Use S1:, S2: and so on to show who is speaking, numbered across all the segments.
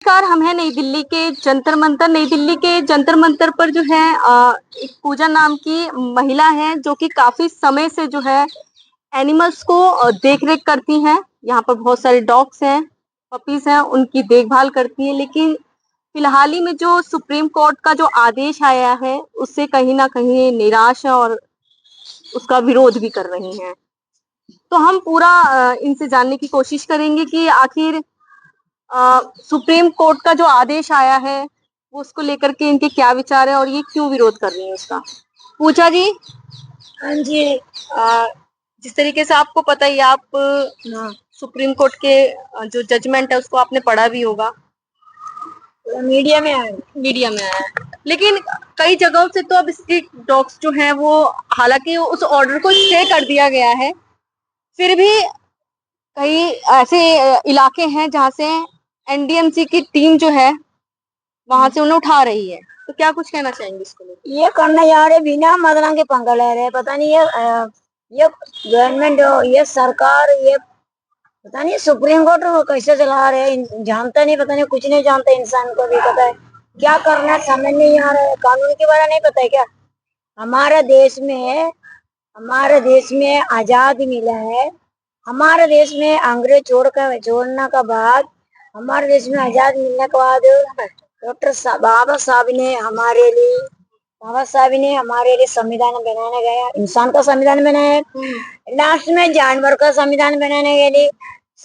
S1: नमस्कार, हम हैं नई दिल्ली के जंतर मंतर। नई दिल्ली के जंतर मंतर पर जो है एक पूजा नाम की महिला है जो कि काफी समय से जो है एनिमल्स को देख रेख करती हैं। यहाँ पर बहुत सारे डॉग्स हैं, पपीज हैं, उनकी देखभाल करती हैं। लेकिन फिलहाल ही में जो सुप्रीम कोर्ट का जो आदेश आया है उससे कहीं ना कहीं निराश है और उसका विरोध भी कर रही हैं। तो हम पूरा इनसे जानने की कोशिश करेंगे कि आखिर सुप्रीम कोर्ट का जो आदेश आया है वो उसको लेकर के इनके क्या विचार है और ये क्यों विरोध कर रही है उसका। पूजा जी।
S2: हाँ जी।
S1: जिस तरीके से आपको पता ही, आप सुप्रीम कोर्ट के जो जजमेंट है उसको आपने पढ़ा भी होगा।
S2: मीडिया में आया।
S1: मीडिया में आया है, लेकिन कई जगहों से तो अब स्ट्रीट डॉग्स जो हैं वो, हालांकि उस ऑर्डर को स्टे कर दिया गया है, फिर भी कई ऐसे इलाके हैं जहाँ से एनडीएमसी की टीम जो है वहां से उन्हें उठा रही है। तो क्या कुछ कहना चाहेंगे इसको लेकर?
S2: ये करना यार है, बिना मदना के पंगा ले रहे हैं। पता नहीं ये गवर्नमेंट, ये सरकार, ये पता नहीं सुप्रीम कोर्ट वो कैसे चला रहे हैं, जानता नहीं, पता नहीं, कुछ नहीं जानता। इंसान को भी पता है क्या करना है, समझ नहीं आ रहा है। कानून के बारे में नहीं पता है क्या? हमारे देश में हमारे देश में आजादी मिला है। हमारे देश में अंग्रेज छोड़ने के बाद, हमारे देश में आजादी मिलने के बाद बाबा साहब ने हमारे लिए संविधान बनाने गया, इंसान का संविधान बनाया है। लास्ट में जानवर का संविधान बनाने के लिए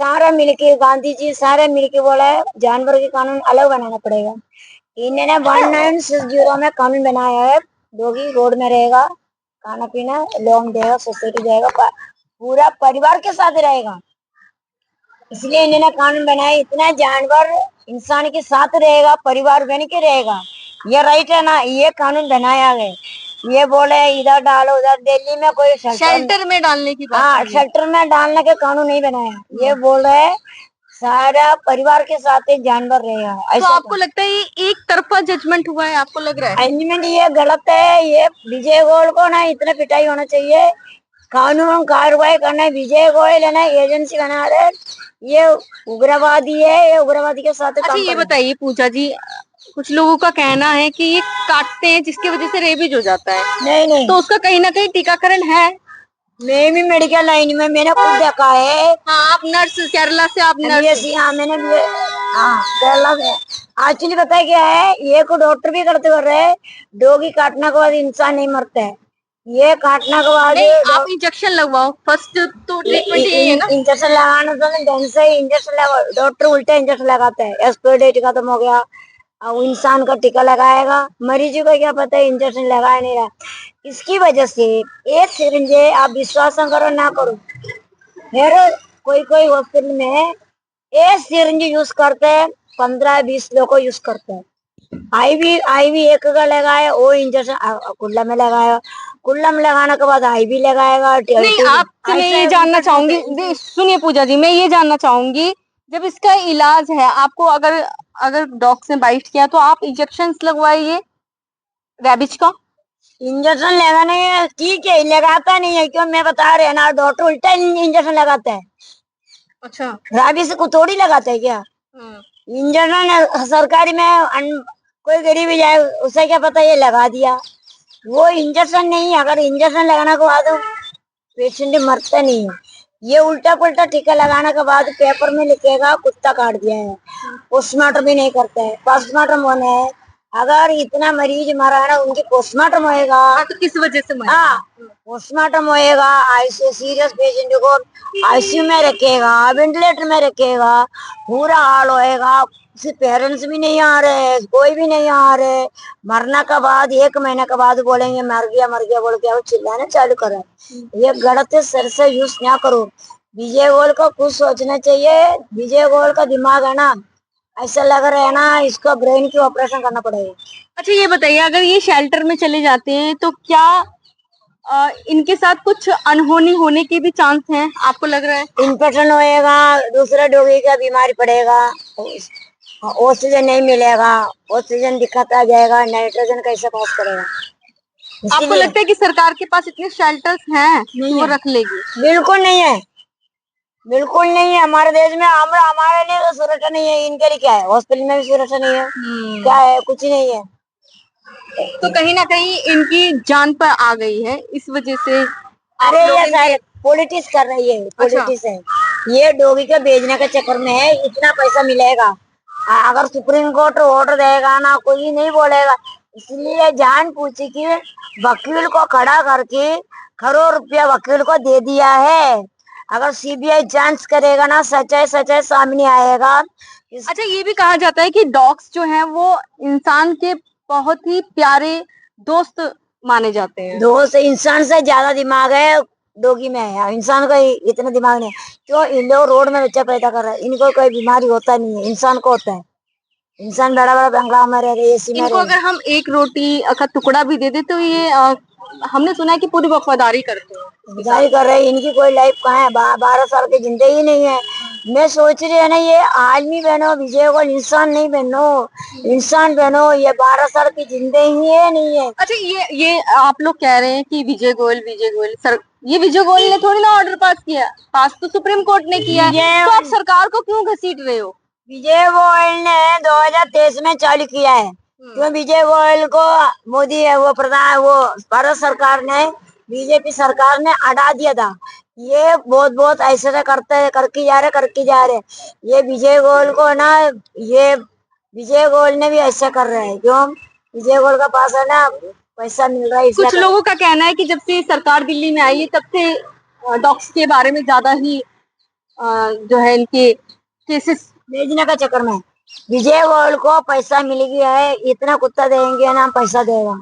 S2: सारा मिलके, गांधी जी सारे मिलके बोला है जानवर के कानून अलग बनाना पड़ेगा। इन्होंने 1960 में कानून बनाया है, डॉगी रोड में रहेगा, खाना पीना लोन देगा, सोसाइटी देगा, पूरा परिवार के साथ रहेगा। इसलिए इन्होंने कानून बनाया, इतना जानवर इंसान के साथ रहेगा, परिवार बन के रहेगा। ये राइट है ना, ये कानून बनाया है। ये बोले इधर डालो उधर, दिल्ली में कोई
S1: शेल्टर में डालने की बात।
S2: हाँ, शेल्टर में डालने के कानून नहीं बनाया। ये बोल रहे सारा परिवार के साथ जानवर रहेगा।
S1: तो आपको लगता है ये एक तरफा जजमेंट हुआ है? आपको लग रहा है
S2: जजमेंट ये गलत है। ये विजय गोयल को ना इतना पिटाई होना चाहिए, कानून कार्रवाई करना है। विजय गोयल है ना एजेंसी बना रहे, ये उग्रवादी है, ये उग्रवादी के साथ।
S1: अच्छा ये बताइए पूजा जी, कुछ लोगों का कहना है कि ये काटते हैं जिसकी वजह से रेबीज हो जाता है।
S2: नहीं नहीं,
S1: तो उसका कहीं ना कहीं टीकाकरण है।
S2: मैं भी मेडिकल लाइन में, मैंने खुद देखा है।
S1: हाँ, आप नर्स, केरला से आप नर्स।
S2: हाँ मैंने भी, हाँ केरला से। एक्चुअली पता है क्या है, ये को डॉक्टर भी करते कर रहे हैं, डॉगी काटने के बाद इंसान नहीं मरता है। ये काटने के बाद
S1: आप इंजेक्शन लगवाओ, फर्स्ट तो ट्रीटमेंट यही है ना।
S2: इंजेक्शन लगाना तो ढंग से इंजेक्शन लगा, डॉक्टर उल्टा इंजेक्शन लगाता है। एक्सपायरी डेट खत्म हो गया, अब इंसान का टीका लगाएगा, मरीज को क्या पता है इंजेक्शन लगा नहीं रहा। इसकी वजह से एक सिरिंज है, आप विश्वास करो ना करो, फिर कोई हॉस्पिटल में एक सिरिंज यूज करते हैं, 15-20 लोग यूज करते हैं। आईवी एक का लगाया, वो इंजेक्शन कुल्ला में लगाया, कुल्ला में लगाने के बाद आईवी लगाएगा।
S1: नहीं, आपसे मैं ये जानना चाहूंगी, सुनिए पूजा जी, मैं ये जानना चाहूंगी, जब इसका इलाज है, आपको अगर अगर डॉग ने बाइट किया तो आप इंजेक्शन लगवाइए रैबिज का।
S2: इंजेक्शन लगाने ठीक है, लगाता नहीं है, क्यों मैं बता रहे ना, डॉक्टर उल्टा इंजेक्शन लगाता है।
S1: अच्छा,
S2: रैबिज को थोड़ी लगाता है क्या इंजेक्शन? सरकारी में कोई गरीब जाए, उसे क्या पता, ये लगा दिया। वो इंजेक्शन नहीं है, अगर इंजेक्शन लगाने के बाद पेशेंट मरता नहीं है। ये उल्टा पुल्टा टीका लगाने के बाद पेपर में लिखेगा कुत्ता काट दिया है, पोस्टमार्टम भी नहीं करता है। पोस्टमार्टम होना है, अगर इतना मरीज मरा है ना, उनकी पोस्टमार्टम होएगा।
S1: तो किस वजह से मरा?
S2: हाँ, पोस्टमार्टम होएगा, आईसीयू सीरियस पेशेंट को आईसीयू में रखेगा, वेंटिलेटर में रखेगा, पूरा हाल होएगा। पेरेंट्स भी नहीं आ रहे, कोई भी नहीं आ रहे। मरने के बाद 1 महीने के बाद बोलेंगे मर गया बोल के चिल्लाना चालू करें। ये गलत सर से यूज ना करो। विजय गोयल को कुछ सोचना चाहिए। विजय गोयल का दिमाग है ना, ऐसा लग रहा है ना, इसको ब्रेन की ऑपरेशन करना पड़ेगा।
S1: अच्छा ये बताइए, अगर ये शेल्टर में चले जाते हैं तो क्या इनके साथ कुछ अनहोनी होने के भी चांस हैं? आपको लग रहा है
S2: इन्फेक्शन होएगा, दूसरा डॉगी का बीमारी पड़ेगा, ऑक्सीजन नहीं मिलेगा, ऑक्सीजन दिक्कत आ जाएगा, नाइट्रोजन कैसे पास करेगा?
S1: आपको लगता है कि सरकार के पास इतने शेल्टर्स हैं तो वो रख लेगी?
S2: बिल्कुल नहीं है। बिल्कुल नहीं है हमारे देश में। हमारे लिए तो सुरक्षा नहीं है, इनके लिए क्या है? हॉस्पिटल में भी सुरक्षा नहीं है, क्या है? कुछ ही नहीं है।
S1: तो कहीं ना कहीं इनकी जान पर आ गई है, इस वजह से आप
S2: अरे
S1: लोग
S2: ये
S1: इनके।
S2: सारे पॉलिटिक्स कर रही है,
S1: अच्छा।
S2: पॉलिटिक्स है। ये डोगी के भेजने के चक्कर में है, इतना पैसा मिलेगा। अगर सुप्रीम कोर्ट ऑर्डर देगा ना, कोई नहीं बोलेगा। इसलिए जान पूछी कि वकील को खड़ा करके करोड़ रुपया वकील को दे दिया है। अगर सीबीआई जांच करेगा ना, सच्चाई सच्चाई सामने आएगा।
S1: अच्छा, ये भी कहा जाता है कि डॉग्स जो हैं वो इंसान के बहुत ही प्यारे दोस्त माने जाते हैं।
S2: दोस्त इंसान से ज्यादा दिमाग है डोगी में है, इंसान का इतना दिमाग नहीं है। क्यों? इन लोग रोड में बच्चा पैदा कर रहा है, इनको कोई बीमारी होता नहीं है, इंसान को होता है। इंसान बड़ा बड़ा बंगला में रह रहे, एसी में
S1: इनको
S2: रह
S1: अगर हम एक रोटी का टुकड़ा भी दे दे तो ये हमने सुना है कि पूरी वफादारी करते हैं।
S2: रहे, कर रहे। इनकी कोई लाइफ कहाँ है? 12 साल की जिंदगी नहीं है। मैं सोच रही है ना, ये आदमी बनो विजय को, इंसान नहीं बनो। इंसान बनो, ये 12 साल की जिंदगी है नहीं है।
S1: अच्छा, ये आप लोग कह रहे हैं कि विजय गोयल सर, ये विजय गोयल ने थोड़ी ना ऑर्डर पास किया, पास तो सुप्रीम कोर्ट ने किया है, तो आप सरकार को क्यों घसीट रहे हो?
S2: विजय गोयल ने 2023 में चालू किया है। क्यों? विजय गोयल को मोदी है वो प्रधान, वो भारत सरकार ने, बीजेपी सरकार ने हटा दिया था। ये बहुत बहुत ऐसे करते करके जा रहे। ये विजय गोयल को ना, ये विजय गोयल ने भी ऐसा कर रहे हैं। क्यों? विजय गोयल का पास है ना पैसा मिल रहा है, इसलिए
S1: कुछ लोगों का कहना है कि जब से सरकार दिल्ली में आई है तब से डॉग्स के बारे में ज्यादा ही जो है इनके केसेस
S2: भेजने का चक्कर में विजय गोयल को पैसा मिल गया है, इतना कुत्ता देंगे ना पैसा देगा,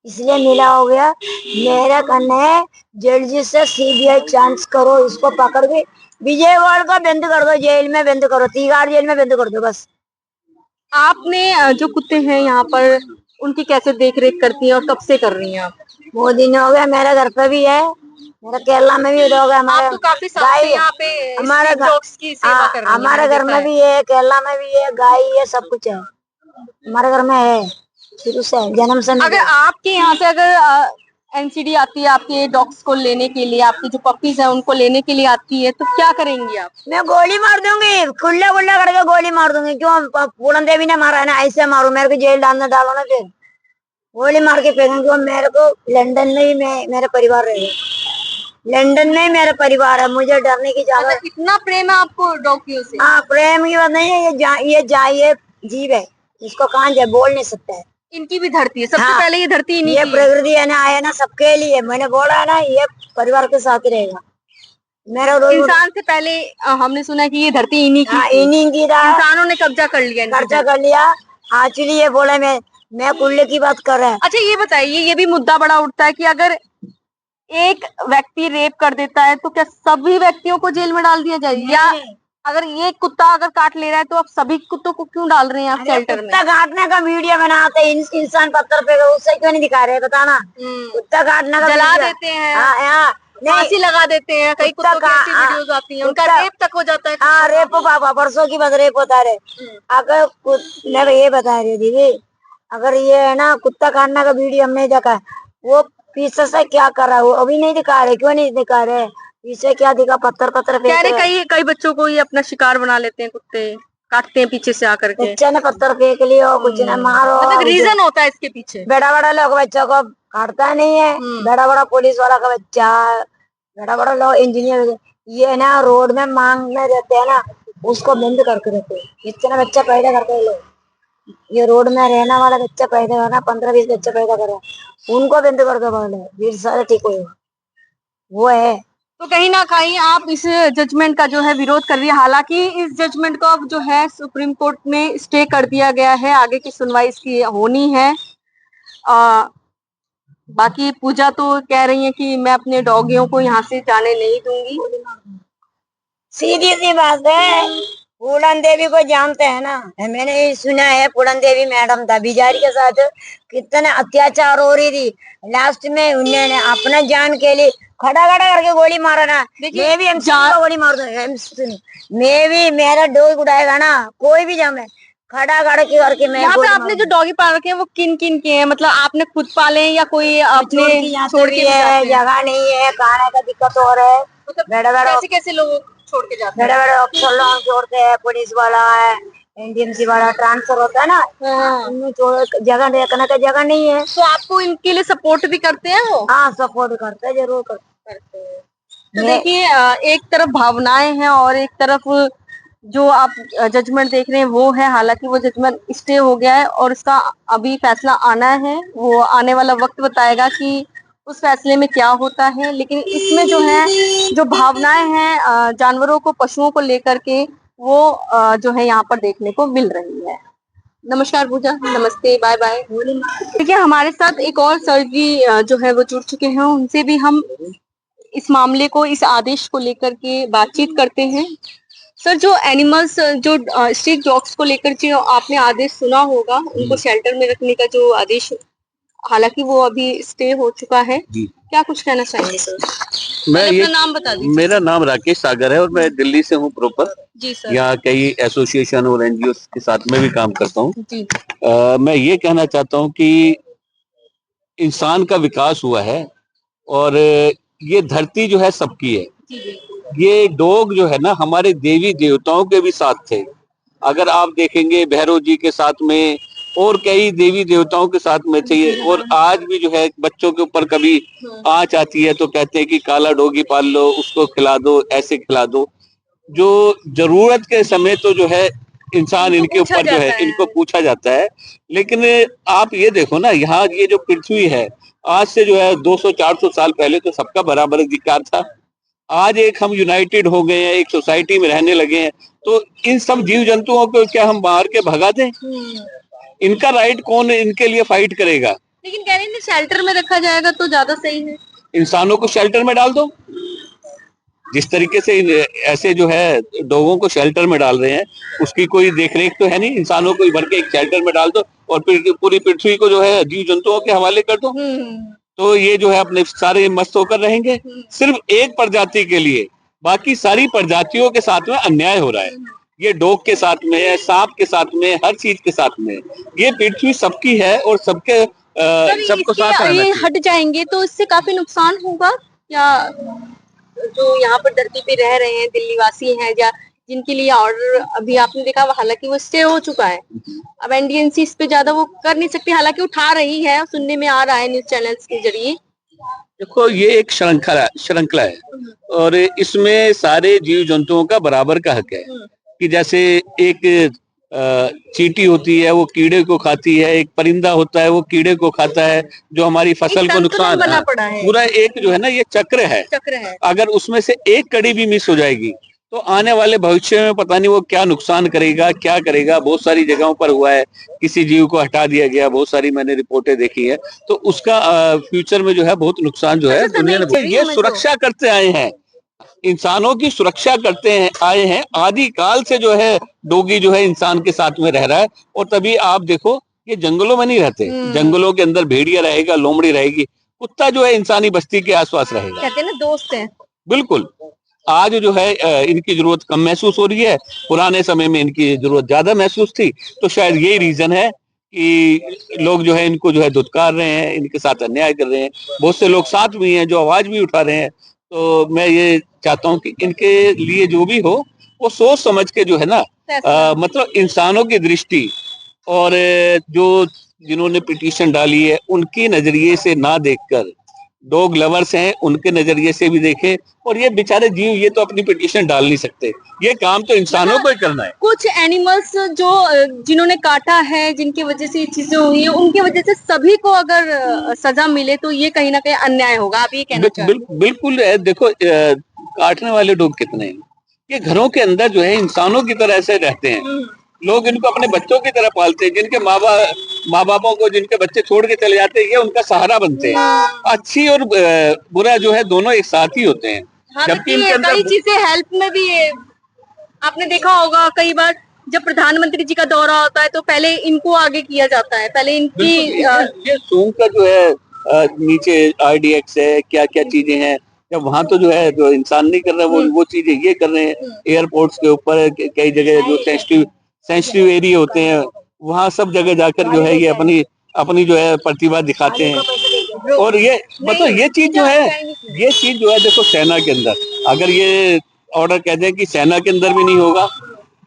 S2: इसलिए मिला हो गया। मेरा कहना है जल्दी से सीबीआई जांच करो, इसको पकड़ के विजय गोयल को बंद कर दो, जेल में बंद करो, तिहाड़ जेल में बंद कर दो बस।
S1: आपने जो कुत्ते हैं यहाँ पर उनकी कैसे देख रेख करती हैं और कब से कर रही हैं आप?
S2: बहुत दिन हो गया, मेरे घर पे भी है, मेरा केरला में भी हो गया।
S1: आप
S2: हमारे
S1: तो काफी साल
S2: गाय,
S1: से यहाँ पे
S2: हमारे
S1: स्ट्रीट डॉग्स की सेवा कर रही हैं,
S2: हमारे
S1: मैंने
S2: घर
S1: देखा
S2: में
S1: है।
S2: भी है, केरला में भी है, गाय है, सब कुछ है हमारे घर में है, शुरू से जन्म से।
S1: अगर आपके यहाँ से अगर एनसीडी आती है आपके डॉग्स को लेने के लिए, आपकी जो पपीज है उनको लेने के लिए आती है, तो क्या करेंगी आप?
S2: मैं गोली मार दूंगी, खुला खुला करके गोली मार दूंगी। क्यों? पूरन देवी ने मारा है ना, ऐसे मारू, मेरे को जेल डालना, डालो ना, फिर गोली मार के फेंकूंगी। और मेरे को लंदन में ही मेरा परिवार रहेगा, लंदन में ही मेरा परिवार है, मुझे डरने की
S1: अच्छा,
S2: जगह।
S1: इतना प्रेम है आपको डॉगियों से?
S2: हाँ, प्रेम की बात नहीं है, ये जीव है, इसको कहाँ जाए, बोल नहीं सकता है।
S1: इनकी भी धरती है, सबसे
S2: हाँ,
S1: पहले ये धरती इन्हीं
S2: ये
S1: की है।
S2: प्रकृति है ना, आया ना सबके लिए, मैंने बोला है ना, ये परिवार के साथ ही रहेगा मेरा रोज।
S1: इंसान से पहले हमने सुना है कि ये धरती इन्हीं की
S2: हाँ,
S1: थी,
S2: इन्हीं की था,
S1: इंसानों ने कब्जा कर लिया इनकी
S2: खर्चा
S1: धरती।
S2: कर लिया। एक्चुअली ये बोला, मैं कुल्ले की बात कर रहा है।
S1: अच्छा, ये बताइए, ये भी मुद्दा बड़ा उठता है कि अगर एक व्यक्ति रेप कर देता है तो क्या सभी व्यक्तियों को जेल में डाल दिया जाए, या अगर ये कुत्ता अगर काट ले रहा है तो आप सभी कुत्तों को क्यों डाल रहे हैं आप शेल्टर में?
S2: कुत्ता काटने का वीडियो बनाते हैं, इंसान पत्थर पे उससे क्यों नहीं दिखा रहे, बताना। कुत्ता काटने का
S1: जला
S2: वीडियो,
S1: देते हैं,
S2: हाँ,
S1: फांसी लगा देते हैं, कई कुत्तों की ऐसी वीडियोस आती हैं, उनका रेप तक हो जाता है।
S2: हाँ, रेप पापा परसों की बात, रेप होता है। अगर मैं ये बता रही हूँ दीदी, अगर ये है ना कुत्ता काटने का वीडियो हमने देखा है, वो पीछे से क्या कर रहा है वो अभी नहीं दिखा रहे। क्यों नहीं दिखा रहे? पीछे क्या दिखा? पत्थर पत्थर
S1: कह
S2: फेंक
S1: रहे
S2: रहे।
S1: कई कई बच्चों को ये अपना शिकार बना लेते हैं, कुत्ते काटते हैं पीछे से आकर के।
S2: बच्चे ने पत्थर फेंक लियो, कुछ ने मारो,
S1: मतलब रीजन होता है इसके पीछे।
S2: बड़ा बड़ा लोग बच्चों को काटता नहीं है, बड़ा बड़ा पुलिस वाला का बच्चा, बड़ा बड़ा लोग इंजीनियर, ये ना रोड में मांगने रहते हैं ना, उसको बंद करके रखते हैं। इतना बच्चा पैदा करते हैं लोग, ये रोड में रहने वाला बच्चा पैदा करना, 15-20 बच्चा पैदा कर रहा है, उनको बंद कर दो पहले, फिर सारे ठीक होगा। वो है।
S1: तो कहीं ना कहीं आप इस जजमेंट का जो है विरोध कर रही है, हालांकि इस जजमेंट को अब जो है सुप्रीम कोर्ट में स्टे कर दिया गया है, आगे की सुनवाई इसकी होनी है। बाकी पूजा तो कह रही है कि मैं अपने डॉगियों को यहाँ से जाने नहीं दूंगी।
S2: सीधी सी बात है, पूरन देवी को जानते हैं ना, मैंने ये सुना है पूरन देवी मैडम था, बिजारी के साथ कितने अत्याचार हो रही थी, लास्ट में उन्होंने अपना जान के लिए खड़ा खड़ा करके गोली मारा ना। मैं भी एमसी को गोली मार दूंगा, मैं भी, मेरा डोग उड़ाएगा ना कोई भी जामे, खड़ा खड़ा करके मैं
S1: यहाँ पे
S2: गोली
S1: आपने जो डॉगी पाल रखे हैं वो किन किन के हैं, मतलब आपने खुद पाले हैं या कोई
S2: छोड़
S1: अपने
S2: के यहाँ
S1: छोड़
S2: भी
S1: के भी
S2: है,
S1: जाते हैं?
S2: जगह नहीं है, खाने का दिक्कत हो रहा है,
S1: मतलब
S2: बड़ा बड़ा
S1: कैसे कैसे लोग छोड़ के जाते हैं।
S2: बड़े बड़े अफसर लोग छोड़ते हैं, पुलिस वाला है, एनडीएमसी वाला ट्रांसफर होता है ना, उनमें जगह देखने का जगह नहीं है।
S1: तो आपको इनके लिए सपोर्ट भी करते हैं वो?
S2: हाँ, सपोर्ट करते हैं, जरूर
S1: करते हैं। तो देखिए एक तरफ भावनाएं हैं और एक तरफ जो आप जजमेंट देख रहे हैं वो है। हालांकि वो जजमेंट स्टे हो गया है और उसका अभी फैसला आना है। वो आने वाला वक्त बताएगा कि उस फैसले में क्या होता है। लेकिन इसमें जो है जो भावनाएं हैं जानवरों को, पशुओं को लेकर के वो जो है यहाँ पर देखने को मिल रही है। नमस्कार पूजा, नमस्ते, बाय बाय। देखिए हमारे साथ एक और सर जी जो है वो जुड़ चुके हैं। उनसे भी हम इस मामले को, इस आदेश को लेकर के बातचीत करते हैं। सर, जो एनिमल्स, जो स्ट्रीट डॉग्स को लेकर जो आपने आदेश सुना होगा, उनको शेल्टर में रखने का जो आदेश, हालांकि वो अभी स्टे हो चुका है, क्या कुछ कहना चाहेंगे सर?
S3: मैं ये,
S1: अपना नाम बता दीजिए।
S3: मेरा नाम राकेश सागर है और मैं दिल्ली से हूँ प्रॉपर।
S1: जी सर।
S3: यहाँ कई एसोसिएशन और एनजीओ के साथ में भी काम करता हूँ।
S1: जी।
S3: मैं ये कहना चाहता हूँ कि इंसान का विकास हुआ है और ये धरती जो है सबकी है। ये डॉग जो है ना, हमारे देवी देवताओं के भी साथ थे। अगर आप देखेंगे भैरव जी के साथ में और कई देवी देवताओं के साथ में थे। और आज भी जो है बच्चों के ऊपर कभी आंच आती है तो कहते हैं कि काला डॉगी पाल लो, उसको खिला दो, ऐसे खिला दो। जो जरूरत के समय तो जो है इंसान इनके ऊपर जो है इनको पूछा जाता है। लेकिन आप ये देखो ना, यहाँ ये जो पृथ्वी है, आज से जो है 200-400 साल पहले तो सबका बराबर अधिकार था। आज एक हम यूनाइटेड हो गए हैं, एक सोसाइटी में रहने लगे हैं, तो इन सब जीव जंतुओं को क्या हम मार के भगा दें? इनका राइट कौन इनके लिए फाइट करेगा?
S1: लेकिन कह रहे हैं शेल्टर में रखा जाएगा तो ज्यादा सही है।
S3: इंसानों को शेल्टर में डाल दो। जिस तरीके से ऐसे जो है डॉगों को शेल्टर में डाल रहे हैं, उसकी कोई देखरेख तो है नहीं। इंसानों को भर के एक शेल्टर में डाल दो और फिर पूरी पृथ्वी को जो है जीव जंतुओं के हवाले कर दो, तो ये जो है अपने सारे मस्त होकर रहेंगे। सिर्फ एक प्रजाति के लिए बाकी सारी प्रजातियों के साथ में अन्याय हो रहा है। ये डॉग के साथ में है, सांप के साथ में, हर चीज के साथ में। ये पृथ्वी सबकी है और सबके सबको साथ रहना चाहिए।
S1: हट जाएंगे तो इससे काफी नुकसान होगा या जो यहाँ पर धरती पे रह रहे हैं, दिल्ली वासी हैं या जिनके लिए ऑर्डर अभी आपने देखा, हालांकि वो स्टे हो चुका है, अब एनडीएमसी इस पे ज्यादा वो कर नहीं सकती, हालांकि उठा रही है, सुनने में आ रहा है न्यूज चैनल्स के जरिए।
S3: देखो, ये एक श्रृंखला है और इसमें सारे जीव जंतुओं का बराबर का हक है। कि जैसे एक चींटी होती है वो कीड़े को खाती है, एक परिंदा होता है वो कीड़े को खाता है, जो हमारी फसल को नुकसान है। पूरा एक जो है ना, ये चक्र है। अगर उसमें से एक कड़ी भी मिस हो जाएगी तो आने वाले भविष्य में पता नहीं वो क्या नुकसान करेगा, क्या करेगा। बहुत सारी जगहों पर हुआ है, किसी जीव को हटा दिया गया, बहुत सारी मैंने रिपोर्टें देखी है। तो उसका फ्यूचर में जो है बहुत नुकसान जो है दुनिया ने। ये सुरक्षा करते आए हैं, इंसानों की सुरक्षा करते हैं आए हैं। आदि काल से जो है डोगी जो है इंसान के साथ में रह रहा है। और तभी आप देखो, ये जंगलों में नहीं रहते, जंगलों के अंदर भेड़िया रहेगा, लोमड़ी रहेगी, कुत्ता जो है इंसानी बस्ती के आसपास रहेगा।
S1: कहते हैं ना, दोस्त हैं।
S3: बिल्कुल। आज जो है इनकी जरूरत कम महसूस हो रही है, पुराने समय में इनकी जरूरत ज्यादा महसूस थी। तो शायद यही रीजन है कि लोग जो है इनको जो है धुतकार रहे हैं, इनके साथ अन्याय कर रहे हैं। बहुत से लोग साथ भी हैं जो आवाज भी उठा रहे हैं। तो मैं ये चाहता हूँ कि इनके लिए जो भी हो वो सोच समझ के जो है ना, मतलब इंसानों की दृष्टि और जो जिन्होंने पिटीशन डाली है उनकी नजरिए से ना देखकर, डॉग लवर्स हैं उनके नजरिए से भी देखें। और ये बेचारे जीव, ये तो अपनी पिटीशन डाल नहीं सकते, ये काम तो इंसानों को ही करना है।
S1: कुछ एनिमल्स जो जिन्होंने काटा है, जिनकी वजह से ये चीजें हुई है, उनकी वजह से सभी को अगर सजा मिले तो ये कहीं ना कहीं अन्याय होगा, आप ये कहना चाहते हैं?
S3: बिल्कुल। देखो, काटने वाले डॉग कितने हैं। ये घरों के अंदर जो है इंसानों की तरह ऐसे रहते हैं। लोग इनको अपने बच्चों की तरह पालते हैं। जिनके माँ बापों को जिनके बच्चे छोड़ के चले जाते हैं, ये उनका सहारा बनते हैं। अच्छी और बुरा जो है दोनों एक साथ ही होते हैं।
S1: हाँ, जबकि इनके अंदर कई चीजें हेल्प में भी आपने देखा होगा, कई बार जब प्रधानमंत्री जी का दौरा होता है तो पहले इनको आगे किया जाता है, पहले इनकी
S3: ये सूंघ का जो है नीचे RDX है, क्या क्या चीजें हैं, जब वहाँ तो जो है जो इंसान नहीं कर रहा वो चीजें ये कर रहे हैं। एयरपोर्ट्स के ऊपर कई जगह जो सेंसिटिव एरिया होते हैं, वहाँ सब जगह जाकर जो है ये अपनी जो है प्रतिभा दिखाते हैं। और ये मतलब ये चीज जो है देखो, सेना के अंदर अगर ये ऑर्डर कह दें कि सेना के अंदर भी नहीं होगा,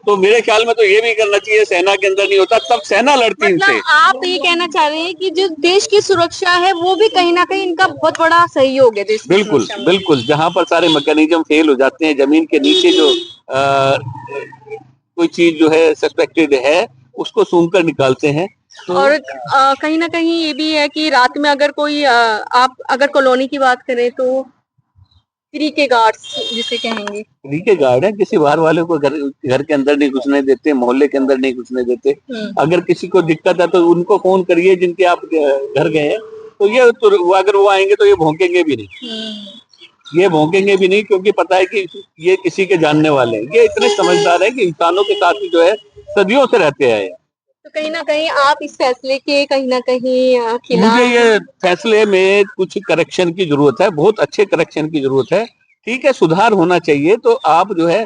S3: तो मेरे ख्याल में तो ये भी करना चाहिए, सेना के अंदर नहीं होता तब सेना लड़ती इनसे।
S1: मतलब आप ये कहना चाह रहे हैं कि जो देश की सुरक्षा है वो भी कहीं ना कहीं इनका बहुत बड़ा सहयोग है देश की
S3: बिल्कुल
S1: सुरक्षा में।
S3: बिल्कुल, जहां पर सारे मैकेनिज्म फेल हो जाते हैं, जमीन के नीचे जो कोई चीज जो है सस्पेक्टेड है उसको सूंघ कर निकालते हैं। तो
S1: और कहीं ना कहीं ये भी है कि रात में अगर कोई आप अगर कॉलोनी की बात करें तो फ्री के गार्ड्स जिसे कहेंगे,
S3: फ्री के गार्ड है, किसी बाहर वाले को घर के अंदर नहीं घुसने देते, मोहल्ले के अंदर नहीं घुसने देते। अगर किसी को दिक्कत है तो उनको फोन करिए जिनके आप घर गए हैं, तो ये तो अगर वो आएंगे तो ये भौंकेंगे भी नहीं, ये भौंकेंगे भी नहीं, क्योंकि पता है कि ये किसी के जानने वाले हैं। ये इतने समझदार है कि इंसानों के साथ ही जो है सदियों से रहते आए हैं।
S1: तो कहीं ना कहीं आप इस फैसले के कहीं ना कहीं खिलाफ।
S3: मुझे ये फैसले में कुछ करेक्शन की जरूरत है, बहुत अच्छे करेक्शन की जरूरत है। ठीक है, सुधार होना चाहिए। तो आप जो है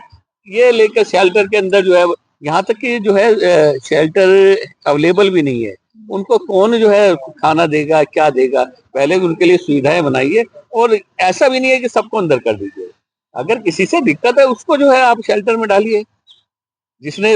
S3: ये लेकर शेल्टर के अंदर जो है, यहाँ तक कि जो है शेल्टर अवेलेबल भी नहीं है, उनको कौन जो है खाना देगा, क्या देगा? पहले उनके लिए सुविधाएं बनाइए, और ऐसा भी नहीं है कि सबको अंदर कर दीजिए। अगर किसी से दिक्कत है उसको जो है आप शेल्टर में डालिए, जिसने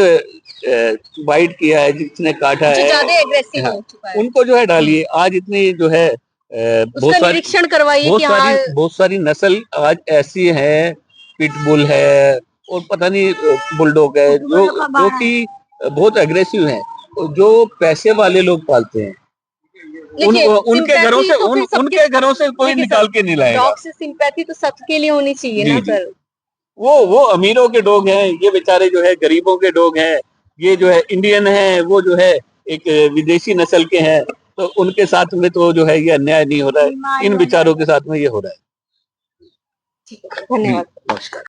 S3: बाइट किया है, जिसने काटा है,
S1: ज्यादा एग्रेसिव हो चुका है,
S3: उनको जो है डालिए। आज इतनी जो है बहुत सारी
S1: निरीक्षण करवाइए कि
S3: बहुत सारी नस्ल आज ऐसी है, पिटबुल है और पता नहीं बुलडॉग है, जो कि बहुत एग्रेसिव हैं, जो पैसे वाले लोग पालते हैं। उनके घरों से कोई निकाल के नहीं लाएगा।
S1: डॉग से सिंपैथी तो सबके लिए होनी चाहिए ना सर।
S3: वो अमीरों के डॉग हैं, ये बेचारे जो है गरीबों के डॉग हैं। ये जो है इंडियन है, वो जो है एक विदेशी नस्ल के हैं, तो उनके साथ में तो जो है ये अन्याय नहीं हो रहा है, इन बेचारों के साथ में ये हो रहा है।
S1: धन्यवाद।
S3: नमस्कार।